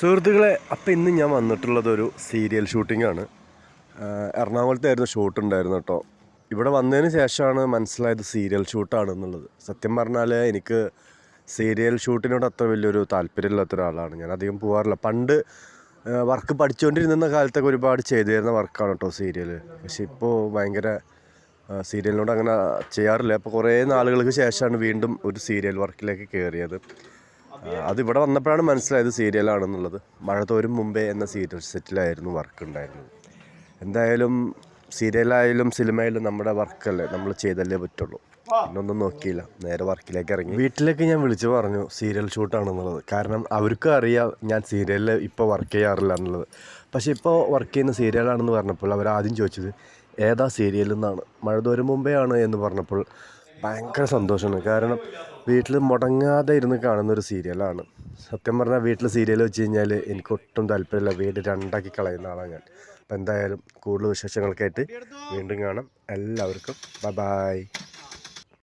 സുഹൃത്തുക്കളെ, അപ്പം ഇന്ന് ഞാൻ വന്നിട്ടുള്ളതൊരു സീരിയൽ ഷൂട്ടിങ്ങാണ്. എറണാകുളത്തായിരുന്നു ഷൂട്ട് ഉണ്ടായിരുന്നു കേട്ടോ. ഇവിടെ വന്നതിന് ശേഷമാണ് മനസ്സിലായത് സീരിയൽ ഷൂട്ടാണെന്നുള്ളത്. സത്യം പറഞ്ഞാൽ എനിക്ക് സീരിയൽ ഷൂട്ടിനോട് അത്ര വലിയൊരു താല്പര്യമില്ലാത്ത ഒരാളാണ്. ഞാൻ അധികം പോകാറില്ല. പണ്ട് വർക്ക് പഠിച്ചുകൊണ്ടിരുന്ന കാലത്തൊക്കെ ഒരുപാട് ചെയ്തു തരുന്ന വർക്കാണ് കേട്ടോ സീരിയൽ. പക്ഷെ ഇപ്പോൾ ഭയങ്കര സീരിയലിനോട് അങ്ങനെ ചെയ്യാറില്ല. അപ്പോൾ കുറേ നാളുകൾക്ക് ശേഷമാണ് വീണ്ടും ഒരു സീരിയൽ വർക്കിലേക്ക് കയറിയത്. അതിവിടെ വന്നപ്പോഴാണ് മനസ്സിലായത് സീരിയലാണെന്നുള്ളത്. മഴ തോരും മുമ്പേ എന്ന സീരിയൽ സെറ്റിലായിരുന്നു വർക്ക് ഉണ്ടായിരുന്നത്. എന്തായാലും സീരിയലായാലും സിനിമയിലും നമ്മുടെ വർക്കല്ലേ, നമ്മൾ ചെയ്തല്ലേ പറ്റുള്ളൂ. പിന്നൊന്നും നോക്കിയില്ല, നേരെ വർക്കിലേക്ക് ഇറങ്ങി. വീട്ടിലേക്ക് ഞാൻ വിളിച്ചു പറഞ്ഞു സീരിയൽ ഷൂട്ടാണെന്നുള്ളത്. കാരണം അവർക്കും അറിയാം ഞാൻ സീരിയലിൽ ഇപ്പോൾ വർക്ക് ചെയ്യാറില്ല എന്നുള്ളത്. പക്ഷേ ഇപ്പോൾ വർക്ക് ചെയ്യുന്ന സീരിയലാണെന്ന് പറഞ്ഞപ്പോൾ അവരാദ്യം ചോദിച്ചത് ഏതാ സീരിയൽ എന്നാണ്. മഴ തോരും മുമ്പേ ആണ് എന്ന് പറഞ്ഞപ്പോൾ ഭയങ്കര സന്തോഷമാണ്. കാരണം വീട്ടിൽ മുടങ്ങാതെ ഇരുന്ന് കാണുന്നൊരു സീരിയലാണ്. സത്യം പറഞ്ഞാൽ വീട്ടിൽ സീരിയൽ വെച്ച് കഴിഞ്ഞാൽ എനിക്കൊട്ടും താല്പര്യമില്ല. വീട് രണ്ടാക്കി കളയുന്ന ആളാണ് ഞാൻ. അപ്പോൾ എന്തായാലും കൂടുതൽ വിശേഷങ്ങൾക്കായിട്ട് വീണ്ടും കാണാം. എല്ലാവർക്കും ബൈ.